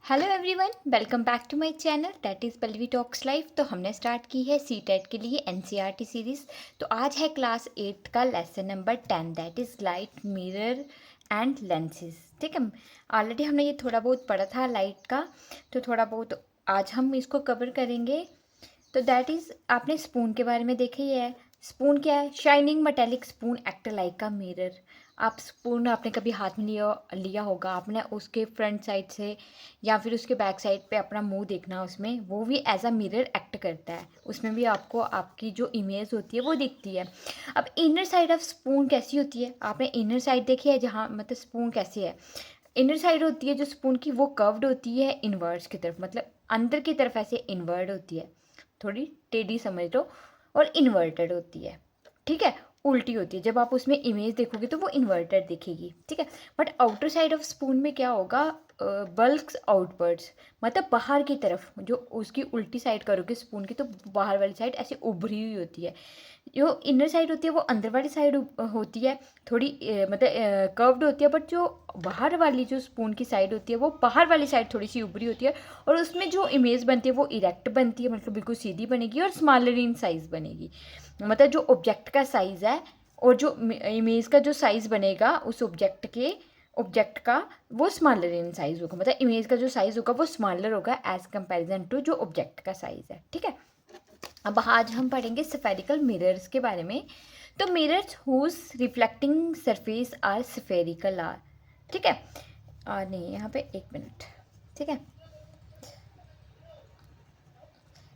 Hello everyone, welcome back to my channel that is Pallavi talks life. तो हमने start की है सीटेट के लिए एनसीईआरटी सीरीज़। तो आज है क्लास 8 का lesson number 10 that is light, mirror and lenses. ठीक है, ऑलरेडी हमने ये थोड़ा बहुत पढ़ा था लाइट का, तो थोड़ा बहुत आज हम इसको कवर करेंगे। तो दैट इज़ आपने स्पून के बारे में देखा ही है। स्पून क्या है? Shining metallic spoon act like a mirror. आप स्पून आपने कभी हाथ में लिया होगा, आपने उसके फ्रंट साइड से या फिर उसके बैक साइड पे अपना मुंह देखना, उसमें वो भी एज अ मिरर एक्ट करता है। उसमें भी आपको आपकी जो इमेज होती है वो दिखती है। अब इनर साइड ऑफ स्पून कैसी होती है? आपने इनर साइड देखी है, जहाँ मतलब स्पून कैसी है? इनर साइड होती है जो स्पून की, वो कर्व्ड होती है इनवर्ड्स की तरफ, मतलब अंदर की तरफ ऐसे इनवर्ड होती है, थोड़ी टेढ़ी समझ लो, और इन्वर्टेड होती है। ठीक है, उल्टी होती है। जब आप उसमें इमेज देखोगे तो वो इन्वर्टेड दिखेगी। ठीक है, but outer side of spoon में क्या होगा? बल्क्स आउटवर्ड्स, मतलब बाहर की तरफ। जो उसकी उल्टी साइड करोगे स्पून की, तो बाहर वाली साइड ऐसे उभरी हुई होती है। जो इनर साइड होती है वो अंदर वाली साइड होती है, थोड़ी मतलब कर्व्ड होती है। बट जो बाहर वाली जो स्पून की साइड होती है वो बाहर वाली साइड थोड़ी सी उभरी होती है, और उसमें जो इमेज बनती है वो इरेक्ट बनती है, मतलब बिल्कुल सीधी बनेगी और स्मॉलर इन साइज़ बनेगी। मतलब जो ऑब्जेक्ट का साइज़ है और जो इमेज का जो साइज़ बनेगा उस ऑब्जेक्ट का, वो स्मॉलर इन साइज़ होगा। मतलब इमेज का जो साइज़ होगा वो स्मॉलर होगा एज कंपेरिजन टू जो ऑब्जेक्ट का साइज़ है। ठीक है, अब आज हम पढ़ेंगे स्फेरिकल मिरर्स के बारे में। तो mirrors whose reflecting surface are spherical are. ठीक है, और नहीं यहाँ पे एक मिनट। ठीक है,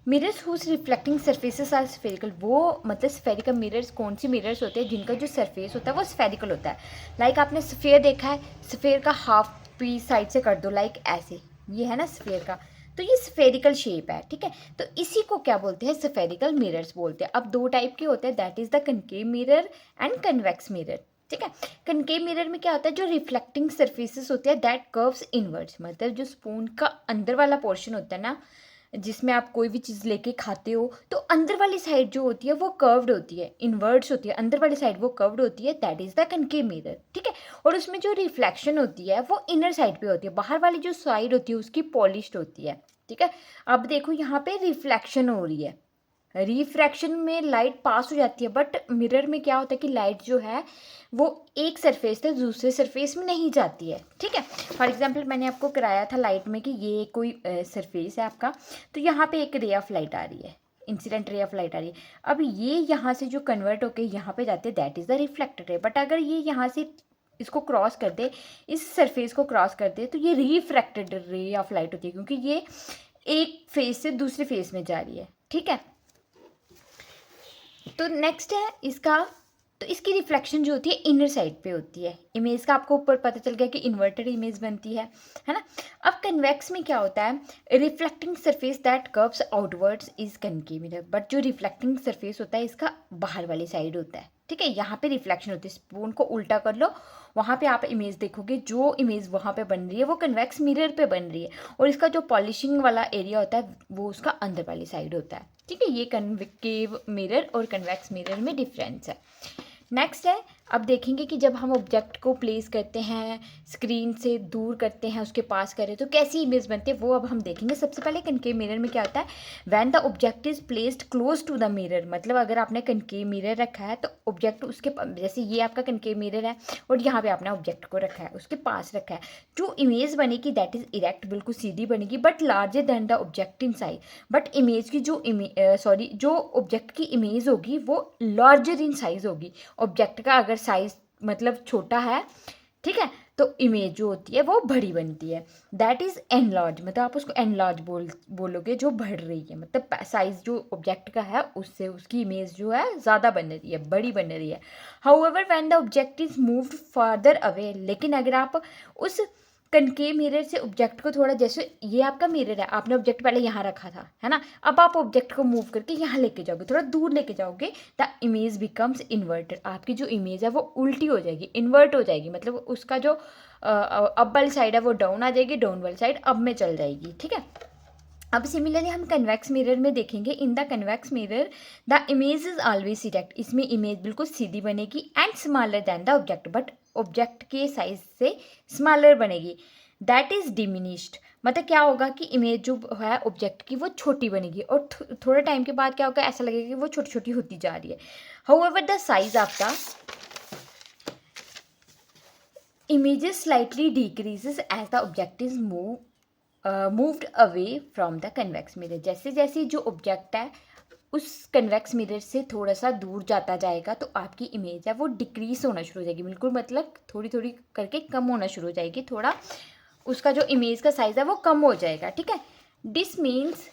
mirrors whose reflecting surfaces are spherical, वो मतलब स्फेरिकल मिरर्स कौन सी मिरर्स होते हैं जिनका जो सरफेस होता है वो स्फेरिकल होता है। लाइक आपने स्फेयर देखा है, स्फेयर का हाफ पीस साइड से कर दो, लाइक ऐसे, ये है ना स्फेयर का, तो ये स्फेरिकल शेप है। ठीक है, तो इसी को क्या बोलते हैं? स्फेरिकल मिरर्स बोलते हैं। अब दो टाइप के होते हैं, that is the concave mirror and convex mirror. ठीक है, कनकेव मिरर में क्या होता है? जो रिफ्लेक्टिंग सरफेसेस होते हैं दैट कर्व्स इनवर्ड्स, मतलब जो स्पून का अंदर वाला पोर्शन होता है ना, जिसमें आप कोई भी चीज़ लेके खाते हो, तो अंदर वाली साइड जो होती है वो कर्व्ड होती है, इनवर्ड्स होती है, अंदर वाली साइड वो कर्व्ड होती है, that is the concave mirror. ठीक है, और उसमें जो रिफ्लेक्शन होती है वो इनर साइड पे होती है, बाहर वाली जो साइड होती है उसकी पॉलिश्ड होती है। ठीक है, अब देखो यहाँ पे रिफ्लेक्शन हो रही है, रिफ्रैक्शन में लाइट पास हो जाती है, बट मिरर में क्या होता है कि लाइट जो है वो एक सरफेस से दूसरे सरफेस में नहीं जाती है। ठीक है, फॉर एग्जांपल मैंने आपको कराया था लाइट में कि ये कोई सरफेस है आपका, तो यहाँ पे एक रे ऑफ लाइट आ रही है, इंसिडेंट रे ऑफ लाइट आ रही है। अब ये यहाँ से जो कन्वर्ट होकर यहाँ पे जाते हैं that is the reflected ray. But अगर ये यहाँ से इसको क्रॉस कर दे, इस सरफेस को क्रॉस कर दे, तो ये रिफ्रैक्टेड रे ऑफ लाइट होती है, क्योंकि ये एक फेस से दूसरे फेस में जा रही है। ठीक है, तो नेक्स्ट है इसका, तो इसकी रिफ्लेक्शन जो होती है इनर साइड पे होती है। इमेज का आपको ऊपर पता चल गया कि इन्वर्टेड इमेज बनती है ना। अब कन्वेक्स में क्या होता है? Reflecting surface that curves outwards is concave mirror, but जो रिफ्लेक्टिंग सरफेस होता है इसका बाहर वाली साइड होता है। ठीक है, यहाँ पे रिफ्लेक्शन होती है। स्पून को उल्टा कर लो, वहाँ पे आप इमेज देखोगे, जो इमेज वहाँ पे बन रही है वो कन्वेक्स मिरर पे बन रही है, और इसका जो पॉलिशिंग वाला एरिया होता है वो उसका अंदर वाली साइड होता है। ठीक है, ये कन्वेक्टिव मिरर और कन्वेक्स मिरर में डिफरेंस है। नेक्स्ट है, अब देखेंगे कि जब हम ऑब्जेक्ट को प्लेस करते हैं, स्क्रीन से दूर करते हैं, उसके पास करें, तो कैसी इमेज बनती है वो अब हम देखेंगे। सबसे पहले कनकेव मिरर में क्या होता है? When the object is placed close to the mirror, मतलब अगर आपने कनकेव मिरर रखा है तो ऑब्जेक्ट उसके, जैसे ये आपका कनकेव मिरर है और यहाँ पे आपने ऑब्जेक्ट को रखा है, उसके पास रखा है, जो इमेज बनेगी दैट इज इरेक्ट, बिल्कुल सीधी बनेगी, but larger than the object in size. But image की जो ऑब्जेक्ट की इमेज होगी वो लार्जर इन साइज होगी। ऑब्जेक्ट का अगर साइज मतलब छोटा है, ठीक है, तो इमेज जो होती है वो बड़ी बनती है, दैट इज एनलार्ज, मतलब आप उसको एनलार्ज बोलोगे, जो बढ़ रही है, मतलब साइज जो ऑब्जेक्ट का है उससे उसकी इमेज जो है ज़्यादा बन रही है, बड़ी बन रही है। However when the object is moved further away, लेकिन अगर आप उस कनकेव मिरर से ऑब्जेक्ट को थोड़ा, जैसे ये आपका मिरर है, आपने ऑब्जेक्ट पहले यहाँ रखा था, है ना, अब आप ऑब्जेक्ट को मूव करके यहाँ लेके जाओगे, थोड़ा दूर लेके जाओगे, द इमेज बिकम्स इन्वर्टेड, आपकी जो इमेज है वो उल्टी हो जाएगी, इन्वर्ट हो जाएगी, मतलब उसका जो अप वाली साइड है वो डाउन आ जाएगी, डाउन वाली साइड अप में चल जाएगी। ठीक है, अब सिमिलरली हम कन्वेक्स मिरर में देखेंगे। In the convex mirror the image is always erect, इसमें इमेज बिल्कुल सीधी बनेगी and smaller than the object, but object के साइज से स्मॉलर बनेगी, दैट इज डिमिनिश्ड, मतलब क्या होगा कि इमेज जो है ऑब्जेक्ट की वो छोटी बनेगी और थोड़े टाइम के बाद क्या होगा, ऐसा लगेगा कि वो छोटी छोटी होती जा रही है। However the size of the images slightly decreases as the object is moved away from the convex mirror। जैसे जैसे जो ऑब्जेक्ट है उस कन्वेक्स मिरर से थोड़ा सा दूर जाता जाएगा तो आपकी इमेज है वो डिक्रीज होना शुरू हो जाएगी, बिल्कुल मतलब थोड़ी थोड़ी करके कम होना शुरू हो जाएगी, थोड़ा उसका जो इमेज का साइज है वो कम हो जाएगा। ठीक है, this means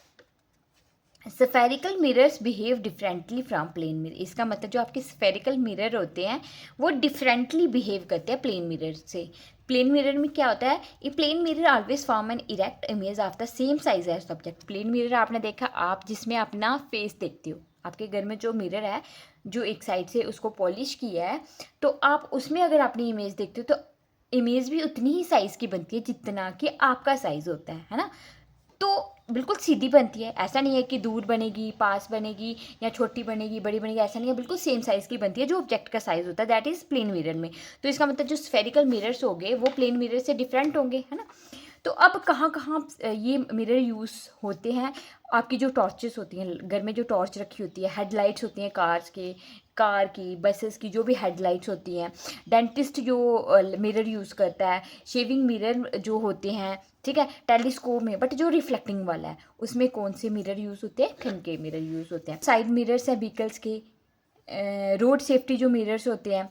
spherical mirrors behave differently from plane mirror. इसका मतलब जो आपके स्फेरिकल मिरर होते हैं वो डिफरेंटली बिहेव करते हैं प्लेन मिरर से। प्लेन मिरर में क्या होता है, ये plane mirror always form an erect image of the same size as subject. Plane mirror आपने देखा, आप जिसमें अपना फेस देखते हो, आपके घर में जो मिरर है जो एक साइड से उसको पॉलिश किया है, तो आप उसमें अगर अपनी इमेज देखते हो तो इमेज भी उतनी ही साइज़ की बनती है जितना कि आपका साइज़ होता है ना। तो बिल्कुल सीधी बनती है, ऐसा नहीं है कि दूर बनेगी, पास बनेगी या छोटी बनेगी, बड़ी बनेगी, ऐसा नहीं है, बिल्कुल सेम साइज़ की बनती है जो ऑब्जेक्ट का साइज़ होता है, दैट इज़ प्लेन मिरर में। तो इसका मतलब जो स्फेरिकल मिरर्स होंगे वो प्लेन मिरर से डिफरेंट होंगे, है ना। तो अब कहाँ कहाँ ये मिरर यूज़ होते हैं, आपकी जो टॉर्चेस होती हैं घर में, जो टॉर्च रखी होती है, हेडलाइट्स होती हैं कार की, बसेस की जो भी हेडलाइट्स होती हैं, डेंटिस्ट जो मिरर यूज़ करता है, शेविंग मिरर जो होते हैं, ठीक है, टेलीस्कोप में, बट जो रिफ्लेक्टिंग वाला है उसमें कौन से मिरर यूज़ होते हैं, कनकेव मिरर यूज़ होते हैं। साइड मिरर्स हैं व्हीकल्स के, रोड सेफ्टी जो मिरर्स होते हैं,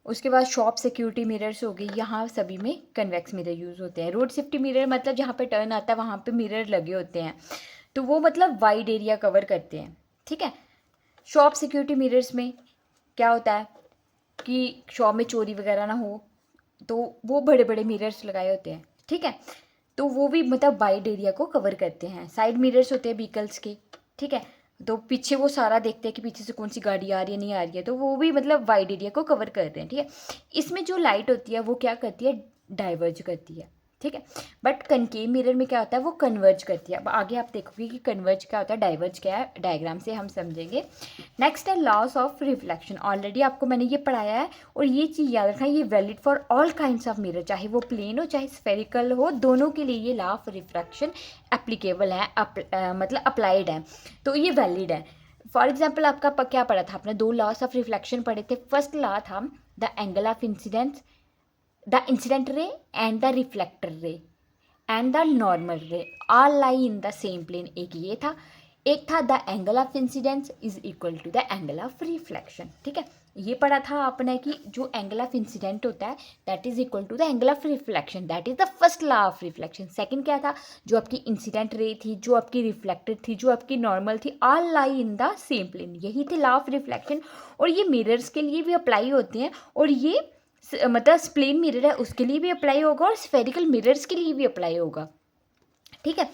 उसके बाद शॉप सिक्योरिटी मिरर्स हो गई, यहाँ सभी में कन्वेक्स मिरर यूज़ होते हैं। रोड सेफ्टी मिरर मतलब जहाँ पे टर्न आता है वहाँ पे मिरर लगे होते हैं, तो वो मतलब वाइड एरिया कवर करते हैं। ठीक है, शॉप सिक्योरिटी मिरर्स में क्या होता है कि शॉप में चोरी वगैरह ना हो, तो वो बड़े बड़े मिरर्स लगाए होते हैं। ठीक है, तो वो भी मतलब वाइड एरिया को कवर करते हैं। साइड मिरर्स होते हैं व्हीकल्स के, ठीक है, तो पीछे वो सारा देखते हैं कि पीछे से कौन सी गाड़ी आ रही है नहीं आ रही है, तो वो भी मतलब वाइड एरिया को कवर करते हैं। ठीक है, इसमें जो लाइट होती है वो क्या करती है, डाइवर्ज करती है। ठीक है, बट कनकेव मिरर में क्या होता है, वो कन्वर्ज करती है। अब आगे आप देखोगे कि कन्वर्ज क्या होता है, डाइवर्ज क्या है, डायग्राम से हम समझेंगे। नेक्स्ट है लॉस ऑफ रिफ्लेक्शन। ऑलरेडी आपको मैंने ये पढ़ाया है और ये चीज़ याद रखना, ये valid for all kinds of mirror, चाहे वो प्लेन हो चाहे स्फेरिकल हो, दोनों के लिए ये लॉ ऑफ रिफ्लेक्शन एप्लीकेबल है, मतलब अप्लाइड है, तो ये वैलिड है। फॉर एग्जाम्पल आपका क्या पढ़ा था आपने, दो लॉस ऑफ रिफ्लेक्शन पढ़े थे। फर्स्ट लॉ था the angle of incidence, the incident ray and the reflector ray and the normal ray all lie in the same plane. एक ये था, एक था the angle of incidence is equal to the angle of reflection. ठीक है, ये पढ़ा था आपने कि जो एंगल ऑफ इंसिडेंट होता है that is equal to the angle of reflection, that is the first law of reflection. Second क्या था, जो आपकी इंसिडेंट रे थी, जो आपकी रिफ्लेक्टेड थी, जो आपकी नॉर्मल थी, all lie in the same plane, यही थे लॉ ऑफ रिफ्लेक्शन। और ये मिरर्स के लिए भी अप्लाई होते हैं, और ये मतलब प्लेन मिरर है उसके लिए भी अप्लाई होगा और स्फेरिकल मिरर्स के लिए भी अप्लाई होगा। ठीक है,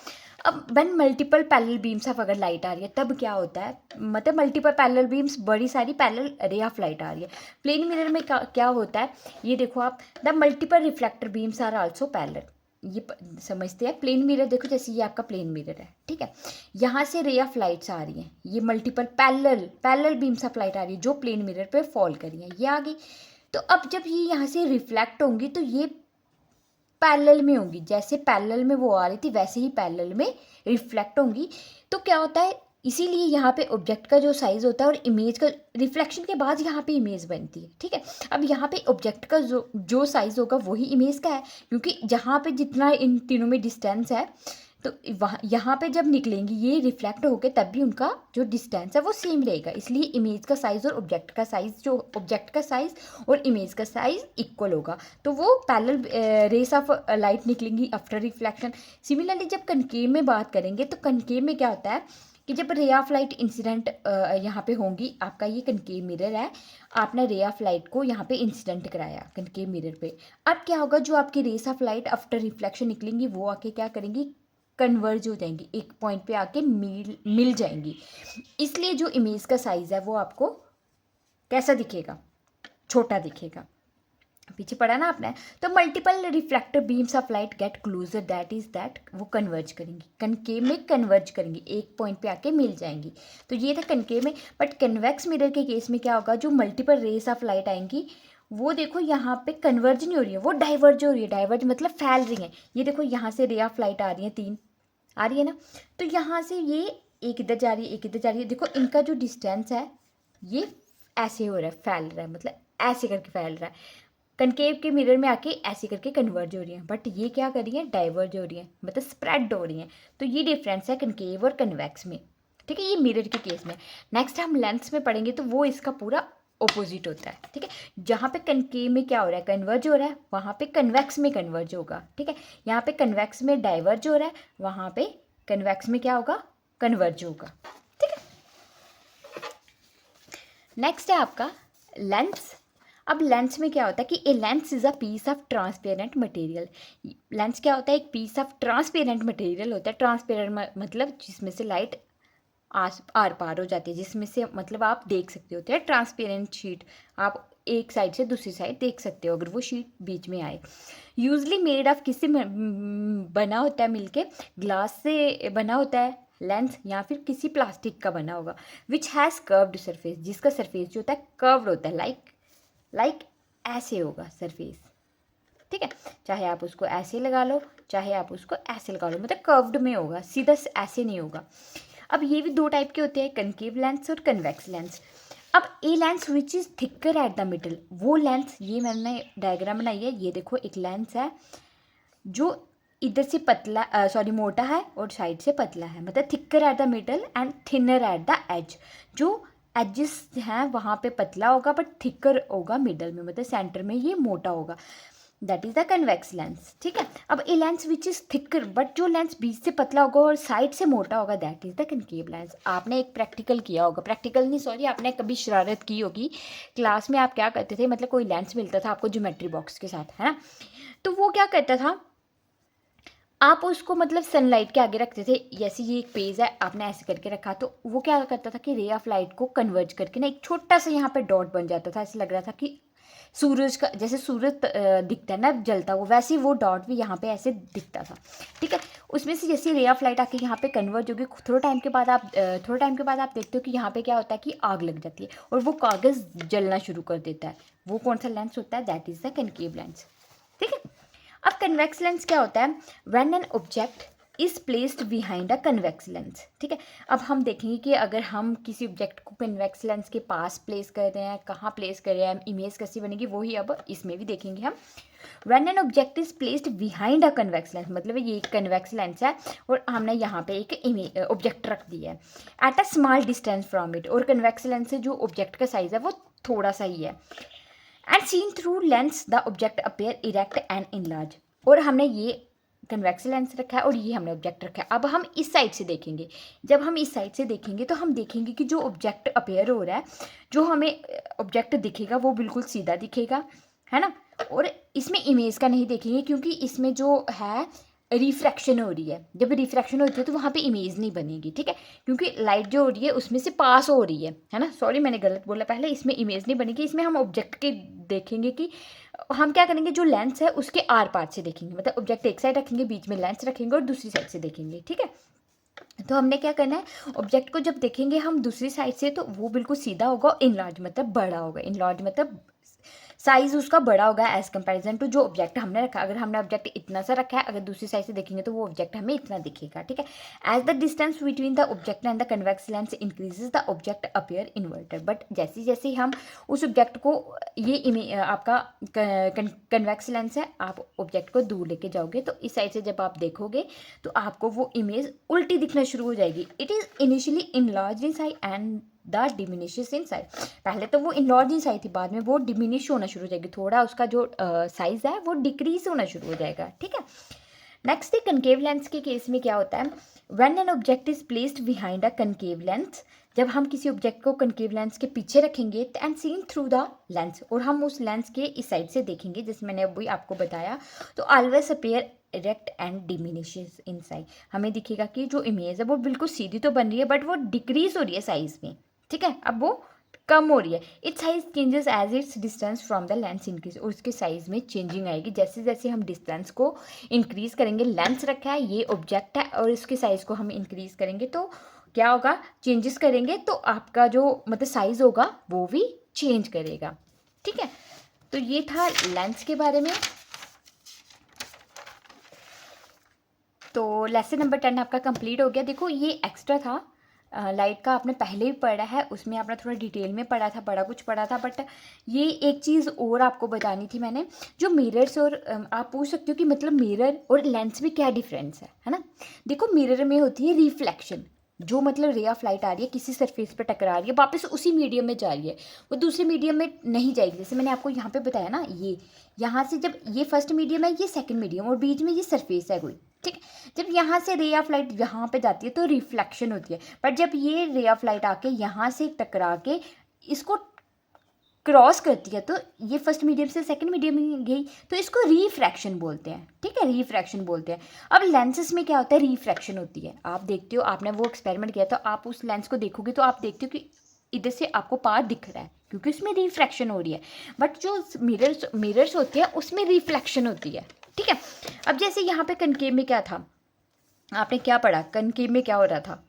अब when multiple parallel beams of अगर लाइट आ रही है तब क्या होता है, मतलब मल्टीपल पैरेलल बीम्स, बड़ी सारी पैरेलल रे ऑफ लाइट आ रही है। प्लेन मिरर में क्या होता है, ये देखो आप, the multiple reflector beams are also parallel. ये समझते हैं, प्लेन मिरर देखो, जैसे ये आपका प्लेन मिरर है, ठीक है, यहाँ से रे ऑफ लाइट्स आ रही हैं, ये multiple parallel beams of light आ रही है जो प्लेन मिरर पे फॉल कर रही है, ये आ गई। तो अब जब ये यहाँ से रिफ्लेक्ट होंगी तो ये पैरेलल में होंगी, जैसे पैरेलल में वो आ रही थी वैसे ही पैरेलल में रिफ्लेक्ट होंगी। तो क्या होता है, इसीलिए यहाँ पे ऑब्जेक्ट का जो साइज़ होता है और इमेज का, रिफ्लेक्शन के बाद यहाँ पे इमेज बनती है। ठीक है, अब यहाँ पे ऑब्जेक्ट का जो साइज़ होगा वही इमेज का है, क्योंकि जहाँ पे जितना इन तीनों में डिस्टेंस है, तो वहाँ यहाँ पे जब निकलेंगी ये रिफ्लेक्ट होकर तब भी उनका जो डिस्टेंस है वो सेम रहेगा, इसलिए इमेज का साइज़ और ऑब्जेक्ट का साइज़, जो ऑब्जेक्ट का साइज़ और इमेज का साइज़ इक्वल होगा, तो वो पैरेलल रेस ऑफ लाइट निकलेंगी आफ्टर रिफ्लेक्शन। सिमिलरली जब कनकेव में बात करेंगे तो कनकेव में क्या होता है कि जब रे ऑफ लाइट इंसिडेंट यहाँ पे होंगी, आपका ये कनकेव मिरर है, आपने रे ऑफ लाइट को यहाँ पे इंसिडेंट कराया कनकेव मिरर पे, अब क्या होगा, जो आपकी rays of light after reflection निकलेंगी वो आके क्या करेंगी, कन्वर्ज हो जाएंगी, एक पॉइंट पे आके मिल जाएंगी। इसलिए जो इमेज का साइज़ है वो आपको कैसा दिखेगा, छोटा दिखेगा। पीछे पढ़ा ना आपने, तो multiple reflector beams of light get closer, that is that वो कन्वर्ज करेंगी, कनकेव में कन्वर्ज करेंगी, एक पॉइंट पे आके मिल जाएंगी। तो ये था कनकेव में। बट कन्वेक्स मिरर के केस में क्या होगा, जो मल्टीपल रेस ऑफ लाइट आएंगी वो देखो यहाँ पे कन्वर्ज नहीं हो रही है, वो डाइवर्ज हो रही है। डाइवर्ज मतलब फैल रही है। ये देखो यहाँ से रे ऑफ लाइट आ रही है, 3 आ रही है ना, तो यहाँ से ये एक इधर जा रही है, एक इधर जा रही है। देखो इनका जो डिस्टेंस है ये ऐसे हो रहा है, फैल रहा है, मतलब ऐसे करके फैल रहा है। कनकेव के मिरर में आके ऐसे करके कन्वर्ज हो रही है, बट ये क्या कर रही है, डाइवर्ज हो रही है, मतलब स्प्रेड हो रही है। तो ये डिफरेंस है कनकेव और कन्वेक्स में, ठीक है, ये मिरर के केस में। नेक्स्ट हम लेंस में पढ़ेंगे तो वो इसका पूरा ऑपोजिट होता है, ठीक है। जहाँ पे कनकेव में क्या हो रहा है, कन्वर्ज हो रहा है, वहाँ पे कन्वेक्स में कन्वर्ज होगा, ठीक है। यहाँ पे कन्वेक्स में डाइवर्ज हो रहा है, वहाँ पे कन्वेक्स में क्या होगा, कन्वर्ज होगा, ठीक है। नेक्स्ट है आपका लेंस। अब लेंस में क्या होता है कि a lens is a piece of transparent material. Lens क्या होता है, एक पीस ऑफ ट्रांसपेरेंट मटेरियल होता है। ट्रांसपेरेंट मतलब जिसमें से लाइट आर पार हो जाती है, जिसमें से मतलब आप देख सकते होते हैं। ट्रांसपेरेंट शीट आप एक साइड से दूसरी साइड देख सकते हो अगर वो शीट बीच में आए। यूजली मेड ऑफ किससे बना होता है, मिलके ग्लास से बना होता है लेंस, या फिर किसी प्लास्टिक का बना होगा। विच हैज़ कर्व्ड सरफेस, जिसका सरफेस जो होता है कर्व्ड होता है, लाइक ऐसे होगा सरफेस, ठीक है। चाहे आप उसको ऐसे लगा लो, चाहे आप उसको ऐसे लगा लो, मतलब कर्व्ड में होगा, सीधा ऐसे नहीं होगा। अब ये भी 2 टाइप के होते हैं, कनकेव लेंस और कन्वेक्स लेंस। अब a lens which is thicker at the middle, वो लेंस, ये मैंने डायग्राम बनाई है, ये देखो एक लेंस है जो इधर से पतला मोटा है और साइड से पतला है, मतलब thicker at the middle and thinner at the edge. जो एजेस हैं वहाँ पे पतला होगा बट थिकर होगा मिडल में, मतलब सेंटर में ये मोटा होगा। That is the convex lens, ठीक है। अब a lens which is thicker, but जो लेंस बीच से पतला होगा और साइड से मोटा होगा, that is the concave lens. आपने एक प्रैक्टिकल किया होगा, प्रैक्टिकल नहीं सॉरी, आपने कभी शरारत की होगी क्लास में। आप क्या करते थे, मतलब कोई लेंस मिलता था आपको ज्योमेट्री बॉक्स के साथ, है ना, तो वो क्या करता था, आप उसको मतलब सनलाइट के आगे रखते थे। जैसे ये एक पेज है, आपने ऐसे करके रखा, तो वो क्या करता था कि रे ऑफ लाइट को कन्वर्ज करके ना एक छोटा सा यहाँ पे डॉट बन जाता था। ऐसे लग रहा था कि सूरज का, जैसे सूरज दिखता है ना जलता हुआ, वैसे ही वो डॉट भी यहाँ पे ऐसे दिखता था, ठीक है। उसमें से जैसे रे ऑफ लाइट आके यहाँ पे कन्वर्ज होगी, थोड़ा टाइम के बाद आप देखते हो कि यहाँ पे क्या होता है कि आग लग जाती है और वो कागज़ जलना शुरू कर देता है। वो कौन सा लेंस होता है, that is the concave lens, ठीक है। अब कन्वेक्स लेंस क्या होता है, when an object is placed behind a convex lens, ठीक है। अब हम देखेंगे कि अगर हम किसी ऑब्जेक्ट को कन्वेक्स लेंस के पास प्लेस कर रहे हैं, कहाँ प्लेस कर रहे हैं, इमेज कैसी बनेगी, वही अब इसमें भी देखेंगे हम। When an object is placed behind a convex lens, मतलब ये एक कन्वेक्स लेंस है और हमने यहाँ पे एक इमेज ऑब्जेक्ट रख दिया है at a small distance from it, और कन्वेक्स लेंस से जो ऑब्जेक्ट का साइज है वो थोड़ा सा ही है। And seen through lens the object appear erect and enlarge, और हमने ये कन्वेक्स लेंस रखा है और ये हमने ऑब्जेक्ट रखा है। अब हम इस साइड से देखेंगे, जब हम इस साइड से देखेंगे तो हम देखेंगे कि जो ऑब्जेक्ट अपेयर हो रहा है, जो हमें ऑब्जेक्ट दिखेगा वो बिल्कुल सीधा दिखेगा, है ना। और इसमें इमेज का नहीं देखेंगे क्योंकि इसमें जो है रिफ्रैक्शन हो रही है। जब रिफ्रैक्शन होती है तो वहाँ पे इमेज नहीं बनेगी, ठीक है, क्योंकि लाइट जो हो रही है उसमें से पास हो रही है ना। सॉरी मैंने गलत बोला पहले, इसमें इमेज नहीं बनेगी। इसमें हम ऑब्जेक्ट के देखेंगे कि हम क्या करेंगे, जो लेंस है उसके आर पार से देखेंगे, मतलब ऑब्जेक्ट एक साइड रखेंगे, बीच में लेंस रखेंगे और दूसरी साइड से देखेंगे, ठीक है। तो हमने क्या करना है, ऑब्जेक्ट को जब देखेंगे हम दूसरी साइड से तो वो बिल्कुल सीधा होगा, इनलार्ज मतलब बड़ा होगा, इनलार्ज मतलब साइज उसका बड़ा होगा एज कंपैरिजन टू जो ऑब्जेक्ट हमने रखा। अगर हमने ऑब्जेक्ट इतना सा रखा है, अगर दूसरी साइड से देखेंगे तो वो ऑब्जेक्ट हमें इतना दिखेगा, ठीक है। As the distance between the object and the convex lens increases the object appear inverted, but जैसे जैसे हम उस ऑब्जेक्ट को, ये आपका कन्वेक्स लेंस है, आप ऑब्जेक्ट को दूर लेके जाओगे तो इस साइड से जब आप देखोगे तो आपको वो इमेज उल्टी दिखना शुरू हो जाएगी। It is initially enlarge in size and the diminishes in size. पहले तो वो इनलार्ज इन साइज थी, बाद में वो डिमिनिश होना शुरू हो जाएगी, थोड़ा उसका जो साइज है वो डिक्रीज होना शुरू हो जाएगा, ठीक है। नेक्स्ट कनकेव लेंस के केस में क्या होता है, when an object is placed behind a concave lens, जब हम किसी ऑब्जेक्ट को कनकेव लेंस के पीछे रखेंगे and seen through the lens, और हम उस लेंस के इस साइड से देखेंगे जैसे मैंने अभी आपको बताया, तो always appear erect and diminishes in size. हमें दिखेगा कि जो इमेज है वो बिल्कुल सीधी तो बन रही है बट वो डिक्रीज हो रही है साइज में, ठीक है। अब वो कम हो रही है। It's size changes as it's distance from the lens increase, और उसके साइज में चेंजिंग आएगी जैसे जैसे हम डिस्टेंस को इंक्रीज करेंगे। लेंस रखा है, ये ऑब्जेक्ट है और इसके साइज को हम इंक्रीज करेंगे तो क्या होगा, चेंजेस करेंगे तो आपका जो मतलब साइज होगा वो भी चेंज करेगा, ठीक है। तो ये था लेंस के बारे में। तो लेसन नंबर 10 आपका कंप्लीट हो गया। देखो ये एक्स्ट्रा था, लाइट का आपने पहले ही पढ़ा है, उसमें आपने थोड़ा डिटेल में पढ़ा था, बड़ा कुछ पढ़ा था, बट ये एक चीज़ और आपको बतानी थी मैंने, जो मिरर्स और आप पूछ सकते हो कि मतलब मिरर और लेंस में क्या डिफरेंस है ना। देखो मिरर में होती है रिफ्लेक्शन, जो मतलब रे ऑफ लाइट आ रही है किसी सरफेस पे टकरा रही है, वापस उसी मीडियम में जा रही है, वो दूसरे मीडियम में नहीं जाएगी। जैसे मैंने आपको यहाँ पे बताया ना, ये यहाँ से जब ये फर्स्ट मीडियम है, ये सेकंड मीडियम, और बीच में ये सरफेस है कोई, ठीक है। जब यहाँ से रे ऑफ लाइट यहाँ पे जाती है तो रिफ्लेक्शन होती है, बट जब ये रे ऑफ लाइट आके यहाँ से टकरा के इसको क्रॉस करती है तो ये फर्स्ट मीडियम से सेकंड मीडियम में गई, तो इसको रिफ्रैक्शन बोलते हैं, ठीक है, रिफ्रैक्शन बोलते हैं। अब लेंसेज में क्या होता है, रिफ्रैक्शन होती है। आप देखते हो, आपने वो एक्सपेरिमेंट किया तो आप उस लेंस को देखोगे तो आप देखते हो कि इधर से आपको पार दिख रहा है क्योंकि उसमें रिफ्रैक्शन हो रही है, बट जो मिरर्स होते हैं उसमें रिफ्लेक्शन होती है, ठीक है। अब जैसे यहाँ पे कनकेव में क्या था, आपने क्या पढ़ा, कनकेव में क्या हो रहा था,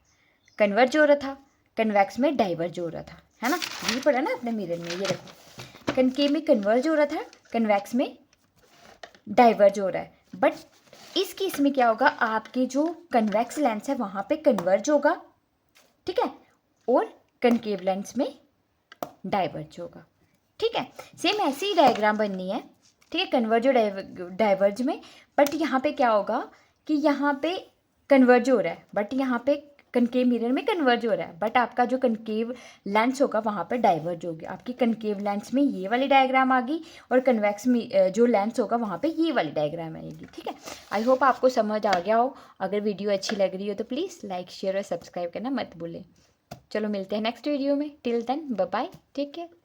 कन्वर्ज हो रहा था, कन्वेक्स में डाइवर्ज हो रहा था, है ना, ये पढ़ा ना अपने मिरर में। ये देखो कनकेव में कन्वर्ज हो रहा था, कन्वेक्स में डाइवर्ज हो रहा है, बट इस केस में क्या होगा, आपके जो कन्वेक्स लेंस है वहाँ पे कन्वर्ज होगा, ठीक है, और कनकेव लेंस में डाइवर्ज होगा, ठीक है। सेम ऐसी ही डायग्राम बननी है, ठीक है, कन्वर्ज और डाइवर्ज में, बट यहाँ पे क्या होगा कि यहाँ पे कन्वर्ज हो रहा है, बट यहाँ पे कनकेव मिरर में कन्वर्ज हो रहा है, बट आपका जो कनकेव लेंस होगा वहाँ पे डाइवर्ज होगी। आपकी कनकेव लेंस में ये वाली डायग्राम आ गई और कन्वेक्स में जो लेंस होगा वहाँ पे ये वाली डायग्राम आएगी, ठीक है। आई होप आपको समझ आ गया हो। अगर वीडियो अच्छी लग रही हो तो प्लीज़ लाइक शेयर और सब्सक्राइब करना मत भूलें। चलो मिलते हैं नेक्स्ट वीडियो में, till then bye bye, take care.